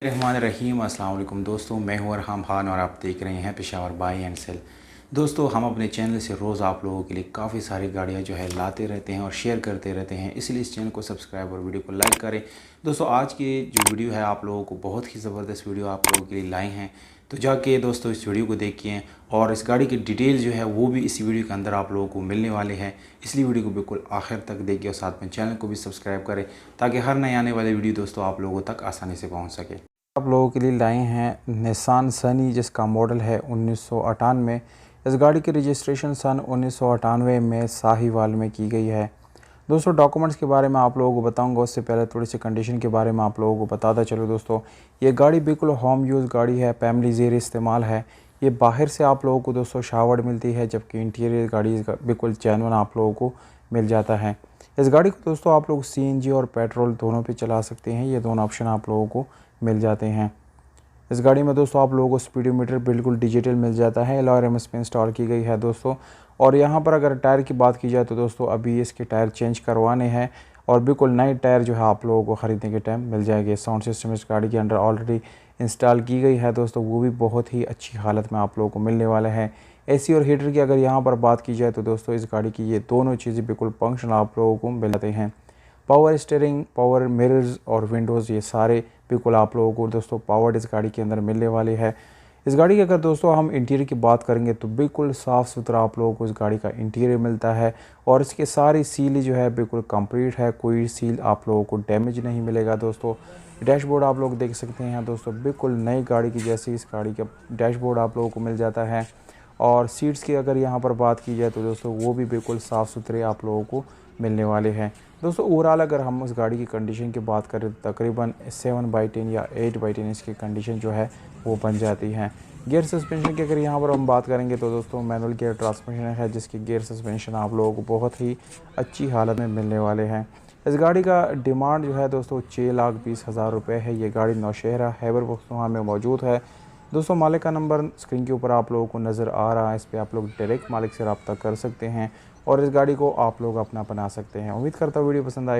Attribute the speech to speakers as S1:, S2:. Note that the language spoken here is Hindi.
S1: रहीम अस्सलाम वालेकुम दोस्तों, मैं हूं अरहम खान और आप देख रहे हैं पेशावर बाई एंड सेल। दोस्तों, हम अपने चैनल से रोज़ आप लोगों के लिए काफ़ी सारी गाड़ियां जो है लाते रहते हैं और शेयर करते रहते हैं, इसलिए इस चैनल को सब्सक्राइब और वीडियो को लाइक करें। दोस्तों, आज की जो वीडियो है आप लोगों को बहुत ही ज़बरदस्त वीडियो आप लोगों के लिए लाए हैं, तो जाके दोस्तों इस वीडियो को देखिए और इस गाड़ी की डिटेल जो है वो भी इस वीडियो के अंदर आप लोगों को मिलने वाले हैं, इसलिए वीडियो को बिल्कुल आखिर तक देखिए और साथ में चैनल को भी ससब्सक्राइब करें ताकि हर नए आने वाले वीडियो दोस्तों आप लोगों तक आसानी से पहुँच सके।
S2: आप लोगों के लिए लाए हैं निसान सनी, जिसका मॉडल है 1998। इस गाड़ी की रजिस्ट्रेशन सन 1998 में साहिवाल में की गई है। दोस्तों, डॉक्यूमेंट्स के बारे में आप लोगों को बताऊंगा, उससे पहले थोड़ी सी कंडीशन के बारे में आप लोगों को बताता चलो। दोस्तों, ये गाड़ी बिल्कुल होम यूज़ गाड़ी है, फैमिली ज़ेर इस्तेमाल है। ये बाहर से आप लोगों को दोस्तों शावर्ड मिलती है, जबकि इंटीरियर गाड़ी बिल्कुल जेन्युइन आप लोगों को मिल जाता है। इस गाड़ी को दोस्तों आप लोग CNG और पेट्रोल दोनों पे चला सकते हैं, ये दोनों ऑप्शन आप लोगों को मिल जाते हैं। इस गाड़ी में दोस्तों आप लोगों को स्पीडोमीटर बिल्कुल डिजिटल मिल जाता है, अलॉय रिम्स पे इंस्टॉल की गई है दोस्तों। और यहाँ पर अगर टायर की बात की जाए तो दोस्तों अभी इसके टायर चेंज करवाने हैं और बिल्कुल नए टायर जो है आप लोगों को ख़रीदने के टाइम मिल जाएंगे। साउंड सिस्टम इस गाड़ी के अंदर ऑलरेडी इंस्टॉल की गई है दोस्तों, वो भी बहुत ही अच्छी हालत में आप लोगों को मिलने वाला है। AC और हीटर की अगर यहाँ पर बात की जाए तो दोस्तों इस गाड़ी की ये दोनों चीज़ें बिल्कुल फंक्शनल आप लोगों को मिल जाते हैं। पावर स्टीयरिंग, पावर मिरर्स और विंडोज़, ये सारे बिल्कुल आप लोगों को दोस्तों पावर्ड इस गाड़ी के अंदर मिलने वाले हैं। इस गाड़ी की अगर दोस्तों हम इंटीरियर की बात करेंगे तो बिल्कुल साफ़ सुथरा आप लोगों को इस गाड़ी का इंटीरियर मिलता है और इसके सारी सील जो है बिल्कुल कंप्लीट है, कोई सील आप लोगों को डैमेज नहीं मिलेगा। दोस्तों, डैशबोर्ड आप लोग देख सकते हैं दोस्तों, बिल्कुल नई गाड़ी की जैसी इस गाड़ी का डैशबोर्ड आप लोगों को मिल जाता है। और सीट्स की अगर यहाँ पर बात की जाए तो दोस्तों वो भी बिल्कुल साफ़ सुथरे आप लोगों को मिलने वाले हैं। दोस्तों, ओवरऑल अगर हम उस गाड़ी की कंडीशन की बात करें तो तकरीबन 7/10 या 8/10 इसकी कंडीशन जो है वो बन जाती है। गियर सस्पेंशन की अगर यहाँ पर हम बात करेंगे तो दोस्तों मैनुअल गियर ट्रांसमिशन है, जिसकी गियर सस्पेंशन आप लोगों को बहुत ही अच्छी हालत में मिलने वाले हैं। इस गाड़ी का डिमांड जो है दोस्तों 6,20,000 रुपये है। ये गाड़ी नौशहरा खैबर पख्तूनख्वा में मौजूद है। दोस्तों, मालिक का नंबर स्क्रीन के ऊपर आप लोगों को नज़र आ रहा है, इस पर आप लोग डायरेक्ट मालिक से रब्ता कर सकते हैं और इस गाड़ी को आप लोग अपना बना सकते हैं। उम्मीद करता हूँ वीडियो पसंद आए।